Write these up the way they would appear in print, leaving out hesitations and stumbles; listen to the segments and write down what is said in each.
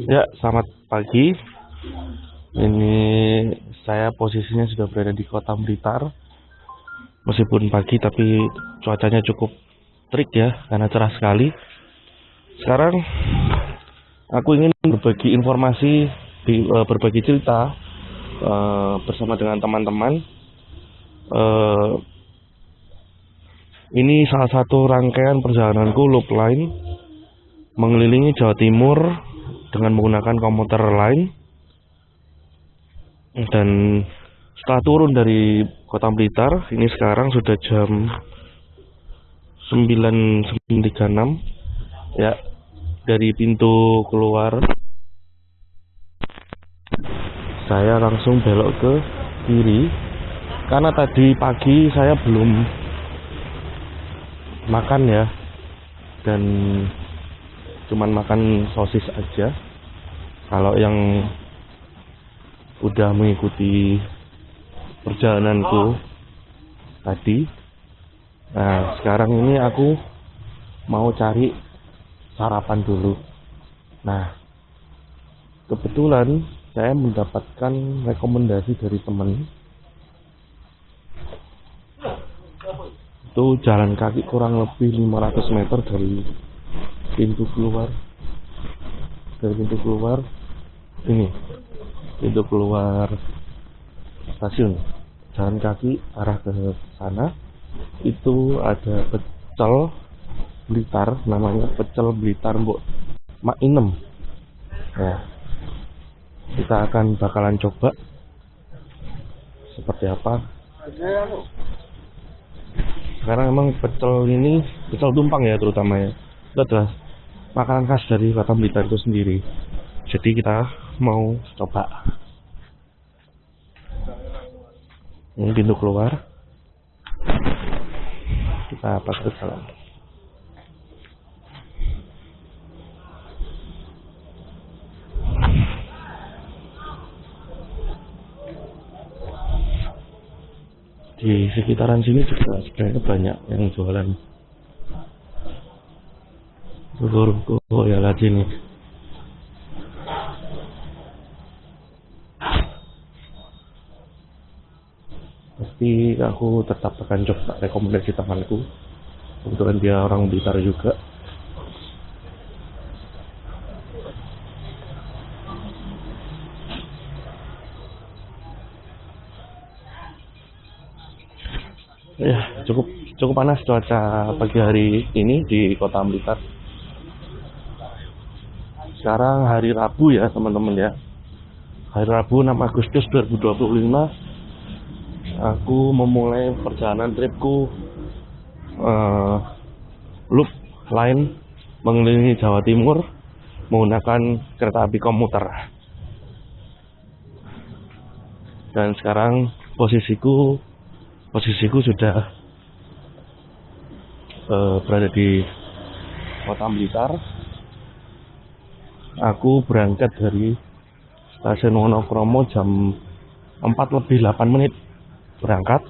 Ya, selamat pagi. Ini saya posisinya sudah berada di Kota Blitar. Meskipun pagi, tapi cuacanya cukup terik ya, karena cerah sekali. Sekarang aku ingin berbagi informasi, berbagi cerita bersama dengan teman-teman. Ini salah satu rangkaian perjalananku loop line mengelilingi Jawa Timur dengan menggunakan komuter line. Dan setelah turun dari Kota Blitar, ini sekarang sudah jam 9.36 ya. Dari pintu keluar saya langsung belok ke kiri, karena tadi pagi saya belum makan ya, dan cuman makan sosis aja. Kalau yang udah mengikuti perjalananku tadi, nah sekarang ini aku mau cari sarapan dulu. Nah, kebetulan saya mendapatkan rekomendasi dari temen, itu jalan kaki kurang lebih 500 meter dari pintu keluar ini, pintu keluar stasiun. Jalan kaki arah ke sana itu ada pecel Blitar, namanya pecel Blitar Mbok Mak Inem ya. Kita bakalan coba seperti apa. Sekarang emang pecel ini, pecel tumpang ya terutama ya, itu adalah makanan khas dari Kota Blitar itu sendiri. Jadi kita mau coba. Ini pintu keluar, kita pas ke jalan. Di sekitaran sini juga sebenarnya banyak yang jualan ruko ya lagi nih. Pasti aku tetap akan coba rekomendasi temanku, kebetulan dia orang Blitar juga. Ya, cukup panas cuaca pagi hari ini di Kota Blitar. Sekarang hari Rabu ya teman-teman ya. Hari Rabu 6 Agustus 2025. Aku memulai perjalanan tripku loop line mengelilingi Jawa Timur menggunakan kereta api komuter. Dan sekarang posisiku sudah berada di Kota Blitar. Aku berangkat dari stasiun Wonokromo jam 4:08 berangkat,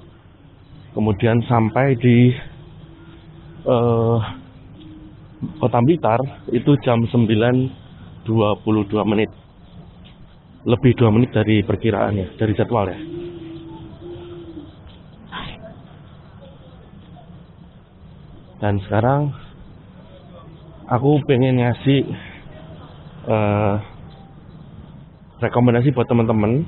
kemudian sampai di Kota Blitar itu jam 9:22, lebih 2 menit dari perkiraan ya, dari jadwal ya. Dan sekarang aku pengen ngasih rekomendasi buat teman-teman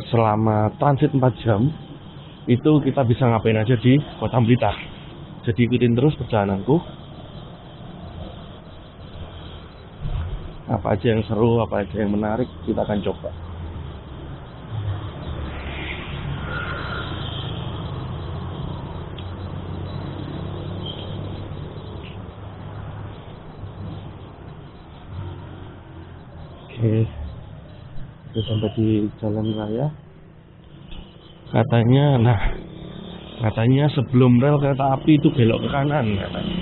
selama transit 4 jam itu kita bisa ngapain aja di Kota Blitar. Jadi ikutin terus perjalananku, apa aja yang seru, apa aja yang menarik, kita akan coba. Oke, sudah sampai di jalan raya. Katanya sebelum rel kereta api itu belok ke kanan katanya.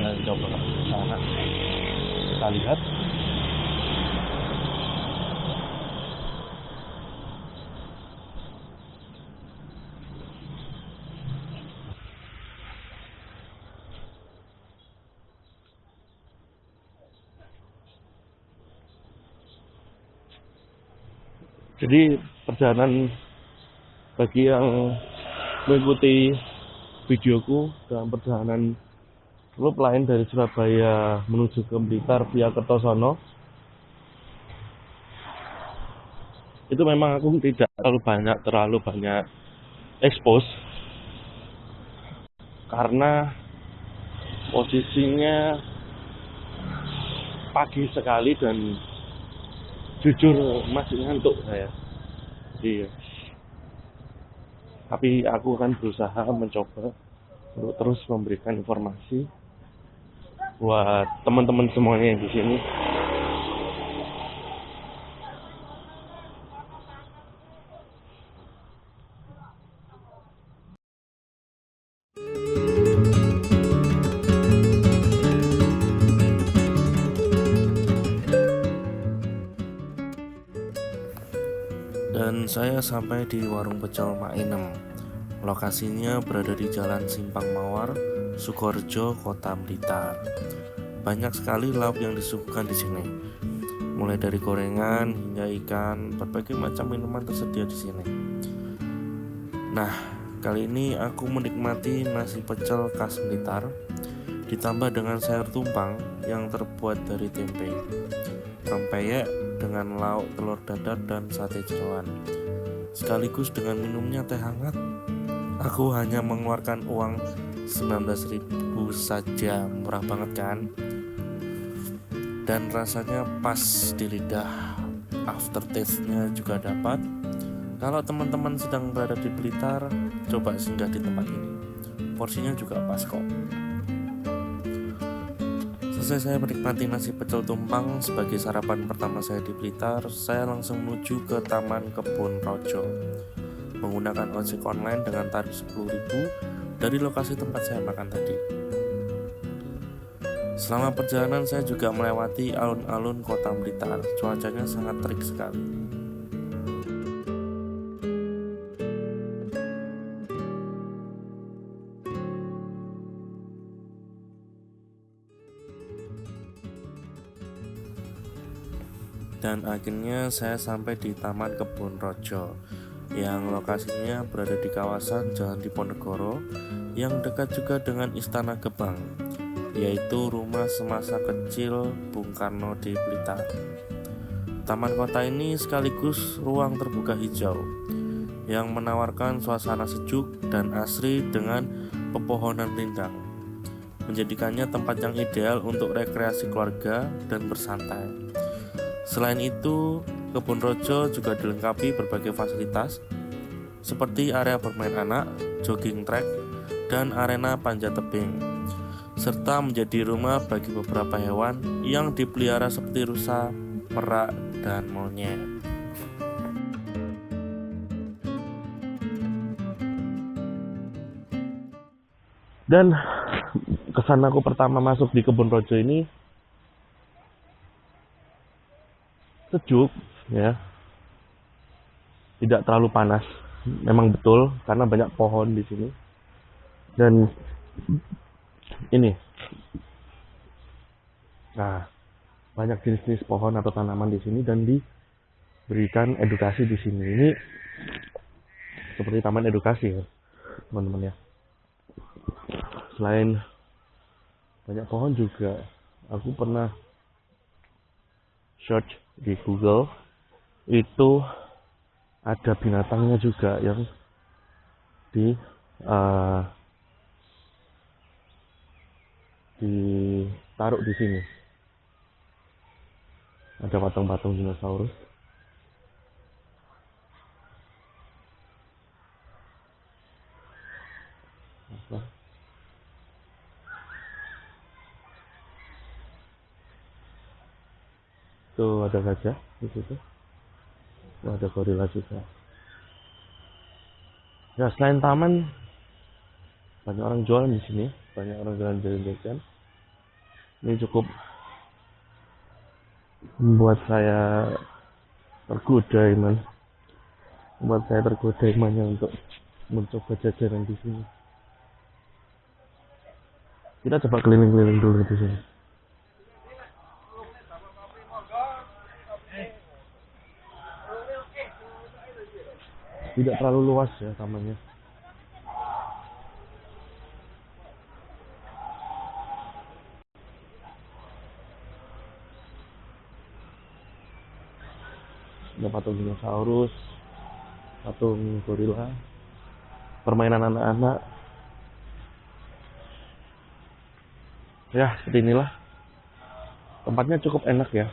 Ya, coba ke sana. Kita lihat. Jadi perjalanan bagi yang mengikuti videoku dalam perjalanan loop lain dari Surabaya menuju ke Blitar via Kertosono, itu memang aku tidak terlalu banyak expose karena posisinya pagi sekali dan jujur masih ngantuk saya. Iya. Tapi aku akan berusaha mencoba untuk terus memberikan informasi buat teman-teman semuanya yang di sini. Dan saya sampai di warung pecel Mak Inem. Lokasinya berada di Jalan Simpang Mawar, Sukorejo, Kota Blitar. Banyak sekali lauk yang disuguhkan di sini. Mulai dari gorengan hingga ikan, berbagai macam minuman tersedia di sini. Nah, kali ini aku menikmati nasi pecel khas Blitar ditambah dengan sayur tumpang yang terbuat dari tempe, rempeyek dengan lauk telur dadar dan sate jeroan. Sekaligus dengan minumnya teh hangat. Aku hanya mengeluarkan uang 19.000 saja, murah banget kan? Dan rasanya pas di lidah, aftertaste-nya juga dapat. Kalau teman-teman sedang berada di Blitar, coba singgah di tempat ini. Porsinya juga pas kok. Selesai saya menikmati nasi pecel tumpang sebagai sarapan pertama saya di Blitar, saya langsung menuju ke Taman Kebun Rojo. Menggunakan ojek online dengan tarif 10.000 dari lokasi tempat saya makan tadi. Selama perjalanan saya juga melewati alun-alun kota Blitar. Cuacanya sangat terik sekali. Dan akhirnya saya sampai di Taman Kebun Rojo yang lokasinya berada di kawasan Jalan Diponegoro yang dekat juga dengan Istana Gebang, yaitu rumah semasa kecil Bung Karno di Blitar. Taman kota ini sekaligus ruang terbuka hijau yang menawarkan suasana sejuk dan asri dengan pepohonan rindang, menjadikannya tempat yang ideal untuk rekreasi keluarga dan bersantai. Selain itu, Kebun Rojo juga dilengkapi berbagai fasilitas seperti area bermain anak, jogging track, dan arena panjat tebing, serta menjadi rumah bagi beberapa hewan yang dipelihara seperti rusa, merak, dan monyet. Dan kesan aku pertama masuk di Kebun Rojo ini sejuk, ya, tidak terlalu panas. Memang betul karena banyak pohon di sini. Dan ini, nah, banyak jenis-jenis pohon atau tanaman di sini dan diberikan edukasi di sini. Ini seperti taman edukasi ya, teman-teman ya. Selain banyak pohon juga, aku pernah search di Google, itu ada binatangnya juga yang ditaruh di sini. Ada patung-patung dinosaurus. Tuh ada gajah di situ. Tuh ada gorila juga. Ya, selain taman, banyak orang jualan di sini, banyak orang jalan-jalan. Ini cukup membuat saya tergoda imannya untuk mencoba jajanan di sini. Kita coba keliling-keliling dulu di sini. tidak terlalu luas ya tamannya. Ada patung dinosaurus, patung gorila, permainan anak-anak. Ya, seperti inilah. Tempatnya cukup enak ya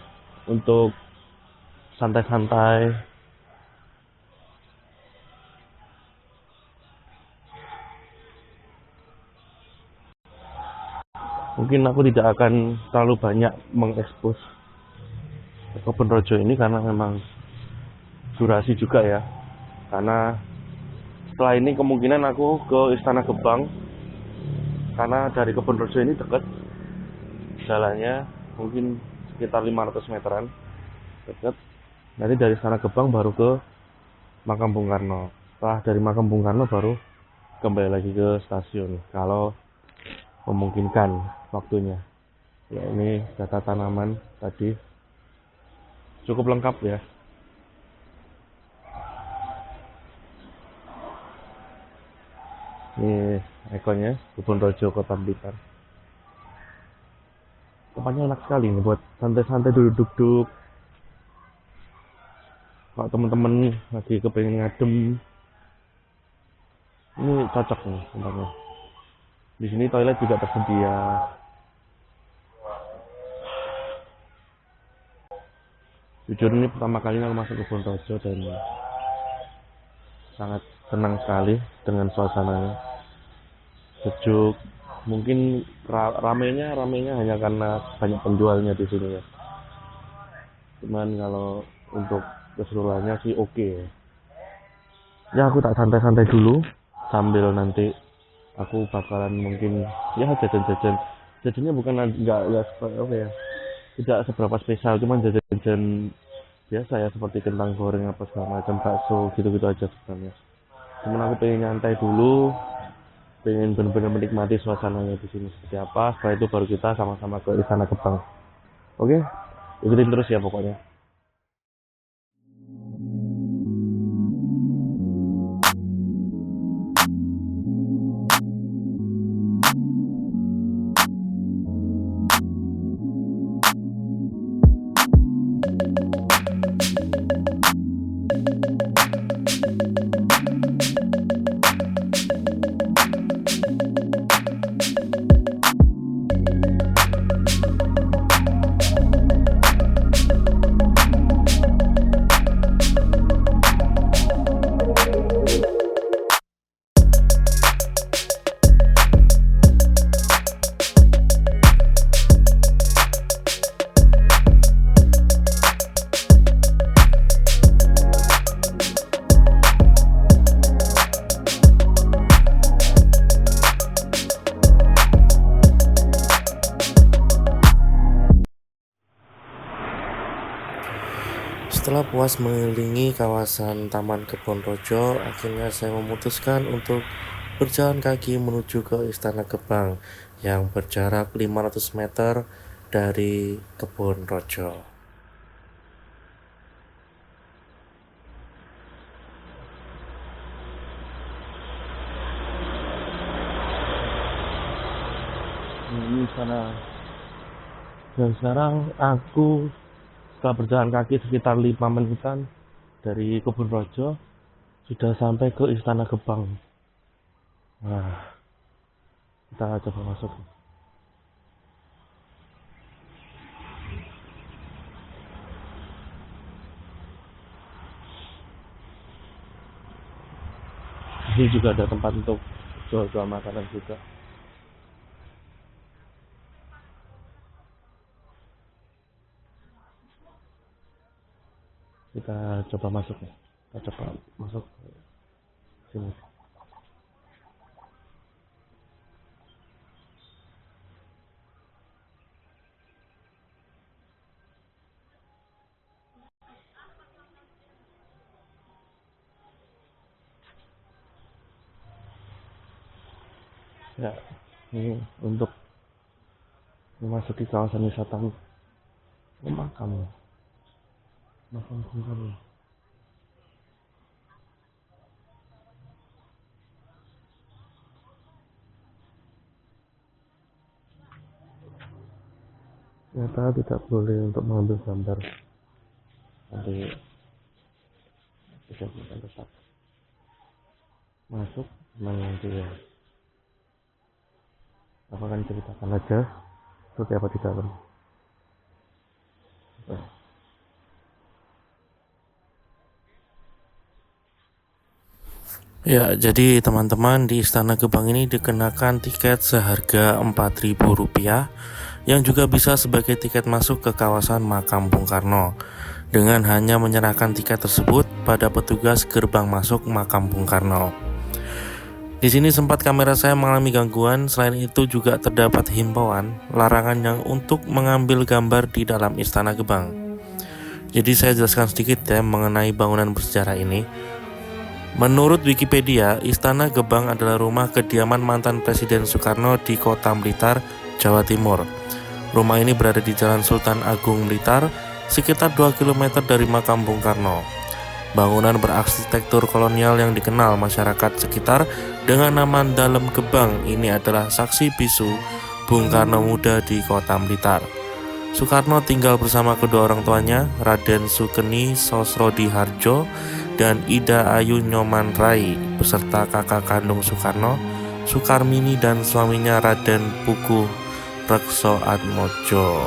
untuk santai-santai. Mungkin aku tidak akan terlalu banyak mengekspos Kebun Rojo ini karena memang durasi juga ya. Karena setelah ini kemungkinan aku ke Istana Gebang, karena dari Kebun Rojo ini dekat jalannya, mungkin sekitar 500 meteran dekat. Nanti dari Istana Gebang baru ke Makam Bung Karno. Setelah dari Makam Bung Karno baru kembali lagi ke stasiun kalau memungkinkan waktunya. Ya, ini data tanaman tadi cukup lengkap ya. Ini ikonnya Kebun Rojo Kota Blitar. Tempatnya enak sekali nih buat santai-santai duduk-duduk. Kalau teman-teman lagi kepengen ngadem, ini cocok nih tempatnya. Di sini toilet juga tersedia. Jujur ini pertama kali aku masuk Kebun Rojo dan sangat senang sekali dengan suasananya. Sejuk. Mungkin ramenya hanya karena banyak penjualnya di sini ya. Cuman kalau untuk keseluruhannya sih oke ya. Ya aku tak santai-santai dulu sambil nanti aku bakalan mungkin ya jajan-jajan. Jajannya bukan nggak apa ya, tidak seberapa spesial, cuman jajan-jajan biasa ya seperti kentang goreng apa segala macam, bakso gitu-gitu aja sebenarnya. Cuman aku pengen nyantai dulu, pengen benar-benar menikmati suasananya di sini seperti apa. Setelah itu baru kita sama-sama ke Istana Gebang. Oke, ikutin terus ya pokoknya. Setelah puas mengelilingi kawasan Taman Kebun Rojo, akhirnya saya memutuskan untuk berjalan kaki menuju ke Istana Gebang yang berjarak 500 meter dari Kebun Rojo. Ini istana. Dan sekarang aku setelah berjalan kaki sekitar 5 menitan dari Kebun Rojo sudah sampai ke Istana Gebang. Nah, kita coba masuk. Ini juga ada tempat untuk jual-jual makanan juga. Kita coba masuk ya. Kita coba masuk sini. Ya, ini untuk memasuki kawasan wisata makam Bung Karno. ternyata tidak boleh untuk mengambil gambar, nanti bisa tetap masuk. Nanti ya aku akan ceritakan aja seperti apa di dalam. Ya, jadi teman-teman, di Istana Gebang ini dikenakan tiket seharga Rp4.000 yang juga bisa sebagai tiket masuk ke kawasan makam Bung Karno, dengan hanya menyerahkan tiket tersebut pada petugas gerbang masuk makam Bung Karno. Di sini sempat kamera saya mengalami gangguan. Selain itu juga terdapat himbauan larangan yang untuk mengambil gambar di dalam Istana Gebang. Jadi saya jelaskan sedikit ya mengenai bangunan bersejarah ini. Menurut Wikipedia, Istana Gebang adalah rumah kediaman mantan Presiden Soekarno di Kota Blitar, Jawa Timur. Rumah ini berada di Jalan Sultan Agung Blitar, sekitar 2 km dari makam Bung Karno. Bangunan berarsitektur kolonial yang dikenal masyarakat sekitar dengan nama Dalem Gebang ini adalah saksi bisu Bung Karno muda di Kota Blitar. Soekarno tinggal bersama kedua orang tuanya, Raden Sukeni Sosrodi Harjo dan Ida Ayu Nyoman Rai, beserta kakak kandung Soekarno, Sukarmini, dan suaminya Raden Pugu Rekso Atmojo.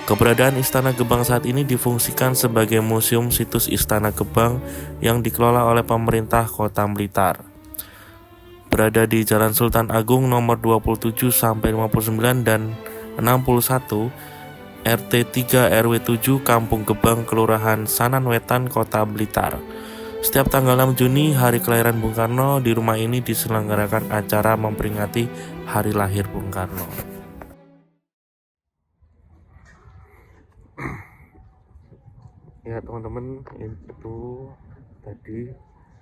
Keberadaan Istana Gebang saat ini difungsikan sebagai museum situs Istana Gebang yang dikelola oleh pemerintah Kota Blitar. Berada di Jalan Sultan Agung nomor 27 sampai 59 dan 61, RT 3 RW 7 Kampung Gebang, Kelurahan Sananwetan, Kota Blitar. Setiap tanggal 6 Juni, hari kelahiran Bung Karno, di rumah ini diselenggarakan acara memperingati hari lahir Bung Karno. Ya teman-teman, itu tadi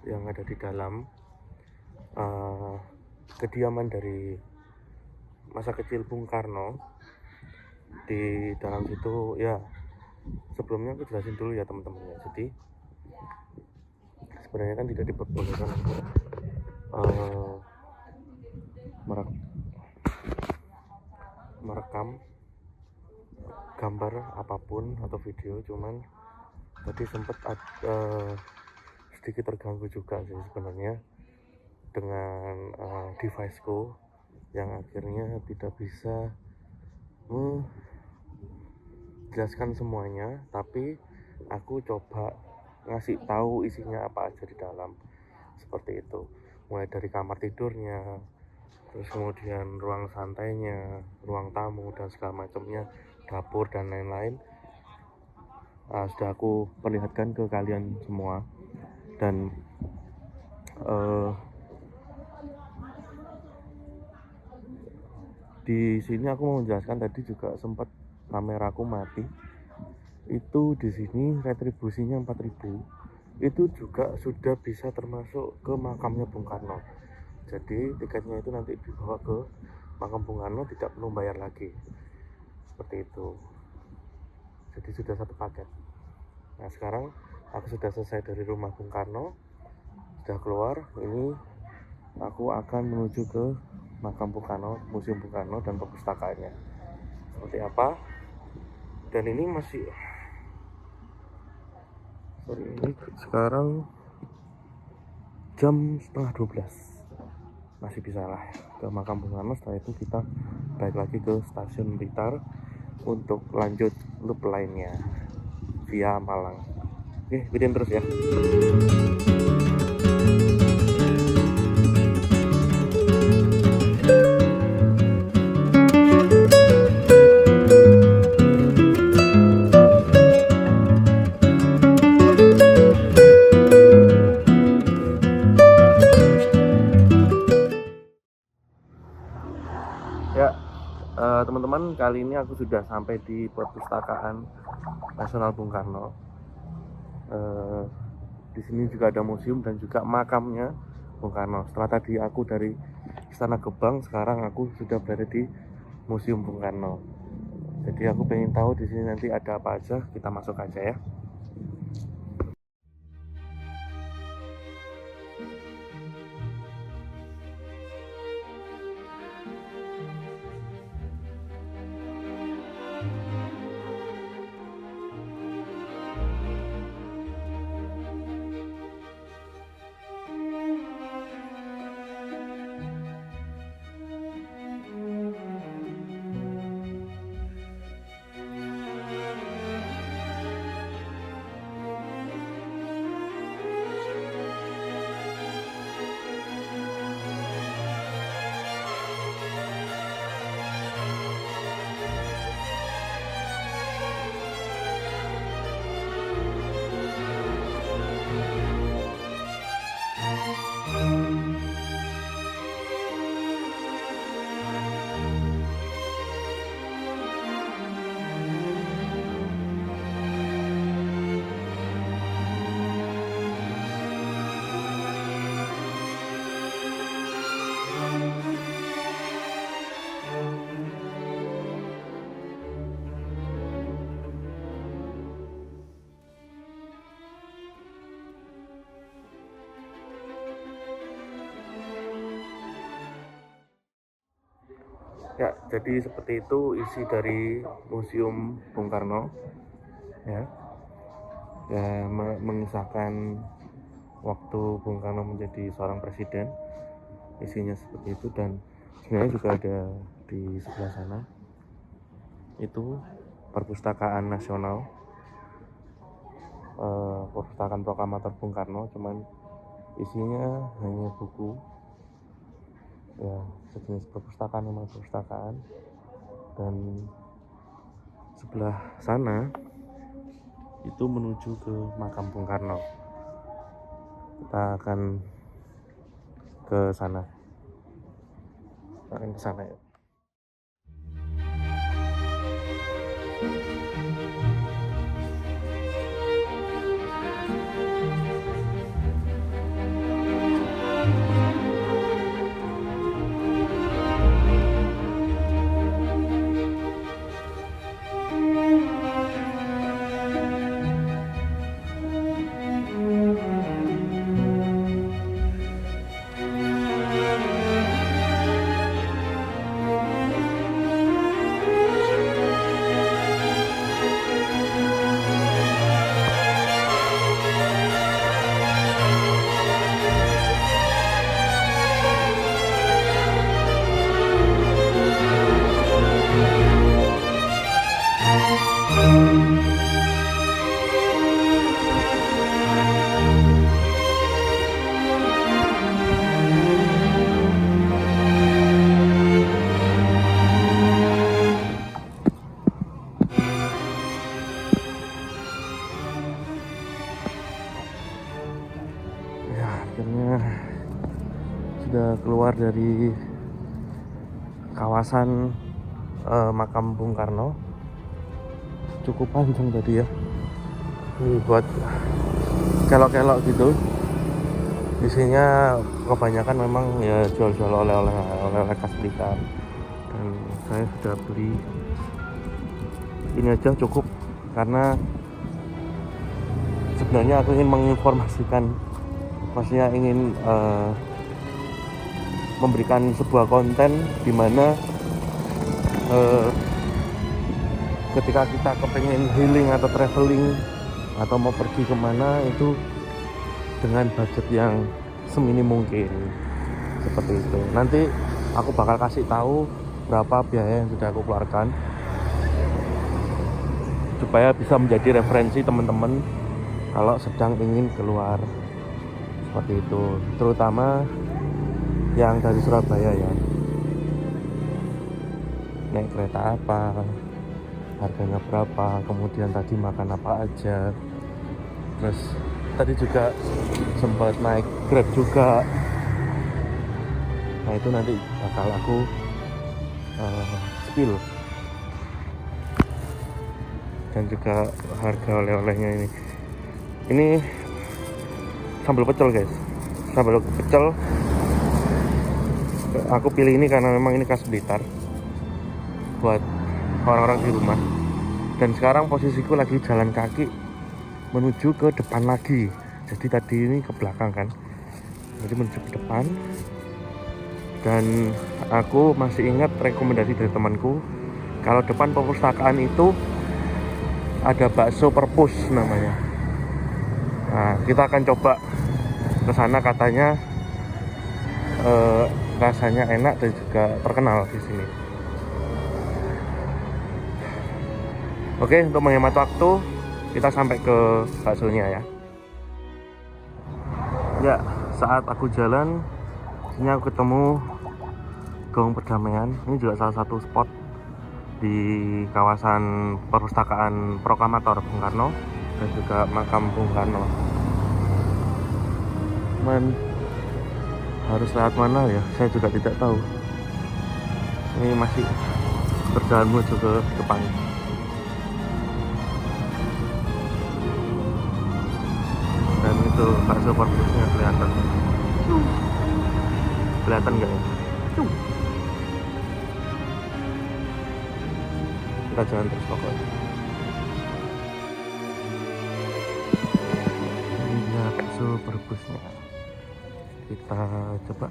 yang ada di dalam kediaman dari masa kecil Bung Karno. Di dalam situ ya, sebelumnya aku jelasin dulu ya teman-teman ya. Jadi sebenarnya kan tidak diperbolehkan untuk merekam gambar apapun atau video, cuman tadi sempat sedikit terganggu juga sih sebenarnya dengan deviceku yang akhirnya tidak bisa menjelaskan semuanya, tapi aku coba ngasih tahu isinya apa aja di dalam, seperti itu, mulai dari kamar tidurnya, terus kemudian ruang santainya, ruang tamu dan segala macamnya, dapur dan lain-lain. Sudah aku perlihatkan ke kalian semua. Dan di sini aku mau menjelaskan, tadi juga sempat kameraku mati. Itu di sini retribusinya 4.000. Itu juga sudah bisa termasuk ke makamnya Bung Karno. Jadi tiketnya itu nanti dibawa ke makam Bung Karno, tidak perlu bayar lagi. Seperti itu. Jadi sudah satu paket. Nah sekarang aku sudah selesai dari rumah Bung Karno, sudah keluar. Ini aku akan menuju ke makam Bung Karno, Museum Bung Karno dan perpustakaannya seperti apa. Dan ini masih ini sekarang jam setengah 12, masih bisa lah ke makam Bung Karno. Setelah itu kita balik lagi ke stasiun Blitar untuk lanjut loop lainnya via Malang. Oke, ikutin terus ya. Teman-teman, kali ini aku sudah sampai di Perpustakaan Nasional Bung Karno. Di sini juga ada museum dan juga makamnya Bung Karno. Setelah tadi aku dari Istana Gebang, sekarang aku sudah berada di Museum Bung Karno. Jadi aku pengen tahu di sini nanti ada apa aja. Kita masuk aja ya. Ya, jadi seperti itu isi dari Museum Bung Karno, ya, mengisahkan waktu Bung Karno menjadi seorang presiden, isinya seperti itu. Dan sebenarnya juga ada di sebelah sana, itu perpustakaan nasional, perpustakaan proklamator Bung Karno, cuman isinya hanya buku, ya, sejenis perpustakaan, memang perpustakaan. Dan sebelah sana itu menuju ke makam Bung Karno. Kita akan ke sana. Ya. Akhirnya sudah keluar dari kawasan makam Bung Karno. Cukup panjang tadi ya, ini buat kelok-kelok gitu. Isinya kebanyakan memang ya jual-jual oleh-oleh khas Blitar. Dan saya sudah beli ini aja cukup, karena sebenarnya aku ingin menginformasikan, maksudnya ingin memberikan sebuah konten di mana ketika kita kepengen healing atau traveling atau mau pergi kemana, itu dengan budget yang seminim mungkin, seperti itu. Nanti aku bakal kasih tahu berapa biaya yang sudah aku keluarkan, supaya bisa menjadi referensi teman-teman kalau sedang ingin keluar seperti itu, terutama yang dari Surabaya ya. Naik kereta apa, harganya berapa, kemudian tadi makan apa aja. Terus tadi juga sempat naik Grab juga. Nah, itu nanti bakal aku spill. Dan juga harga oleh-olehnya ini sambal pecel guys, sambal pecel. Aku pilih ini karena memang ini khas Blitar buat orang-orang di rumah. Dan sekarang posisiku lagi jalan kaki menuju ke depan lagi. Jadi tadi ini ke belakang kan, jadi menuju ke depan. Dan aku masih ingat rekomendasi dari temanku, kalau depan perpustakaan itu ada bakso perpus namanya. Nah, kita akan coba ke sana, katanya rasanya enak dan juga terkenal di sini. Oke, untuk menghemat waktu, kita sampai ke baksonya ya. Ya, saat aku jalan, sini aku ketemu Gaung Perdamaian. Ini juga salah satu spot di kawasan perpustakaan proklamator Bung Karno dan juga makam Bung Karno. Harus lewat mana ya, saya juga tidak tahu. Ini masih berjalan menuju ke depan. Dan itu bakso perpusnya kelihatan nggak ya? Kita jalan terus pokoknya. Ini dia bakso perpusnya. Kita coba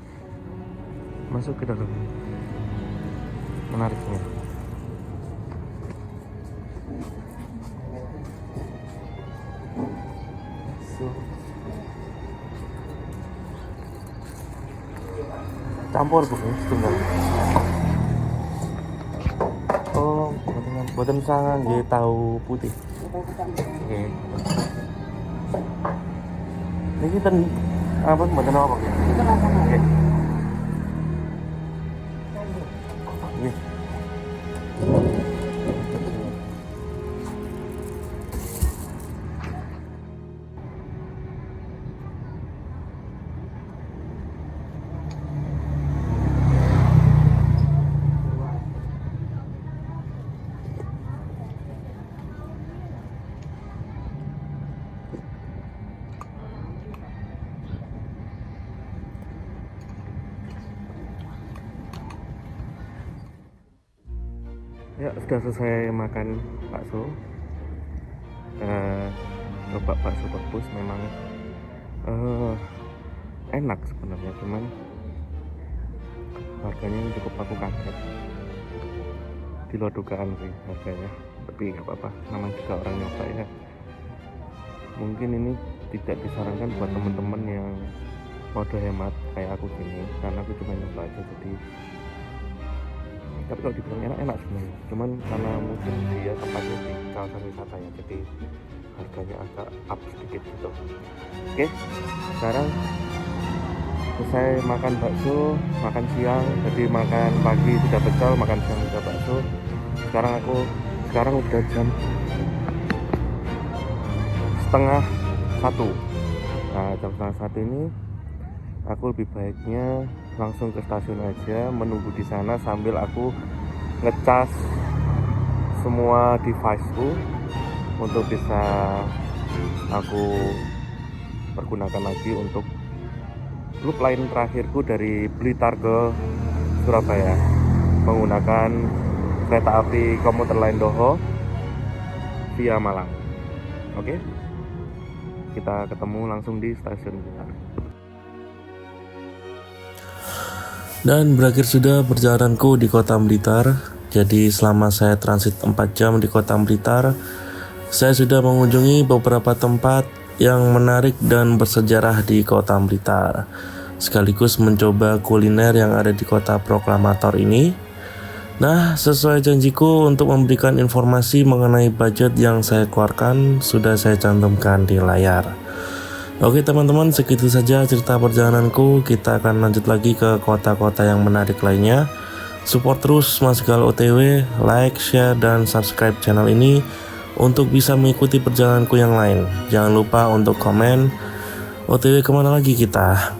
masuk ke dalam. menariknya. Campur Bu, tunggal. Oh, boten sangat nggih tahu putih. Oke. Niki ten apa boten apa? Oke. Nggih. Ya, sudah selesai makan bakso. Coba bakso Pebus memang enak sebenarnya, cuman harganya cukup aku kaget. Di luar dugaan sih harganya, tapi nggak apa-apa, namanya juga orang nyoba ya. Mungkin ini tidak disarankan buat teman-teman yang mode hemat kayak aku gini, karena aku cuma nyoba aja. Jadi tapi kalau dibilang enak sebenarnya, cuman karena mungkin dia tempatnya di kawasan wisata ya, jadi harganya agak up sedikit gitu. Oke, sekarang selesai makan bakso, makan siang, jadi makan pagi sudah pecel, makan siang sudah bakso. Sekarang udah jam 12:30. Nah, jam 12:30 ini aku lebih baiknya langsung ke stasiun aja, menunggu di sana sambil aku ngecas semua deviceku untuk bisa aku pergunakan lagi untuk loop line terakhirku dari Blitar ke Surabaya menggunakan kereta api komuter lain Doho via Malang. Oke, kita ketemu langsung di stasiun Blitar. Dan berakhir sudah perjalananku di kota Blitar. Jadi selama saya transit 4 jam di kota Blitar, saya sudah mengunjungi beberapa tempat yang menarik dan bersejarah di kota Blitar, sekaligus mencoba kuliner yang ada di kota proklamator ini. Nah, sesuai janjiku untuk memberikan informasi mengenai budget yang saya keluarkan, sudah saya cantumkan di layar. Oke teman-teman, segitu saja cerita perjalananku. Kita akan lanjut lagi ke kota-kota yang menarik lainnya. Support terus Mas Gal OTW, like, share, dan subscribe channel ini untuk bisa mengikuti perjalananku yang lain. Jangan lupa untuk komen OTW kemana lagi kita.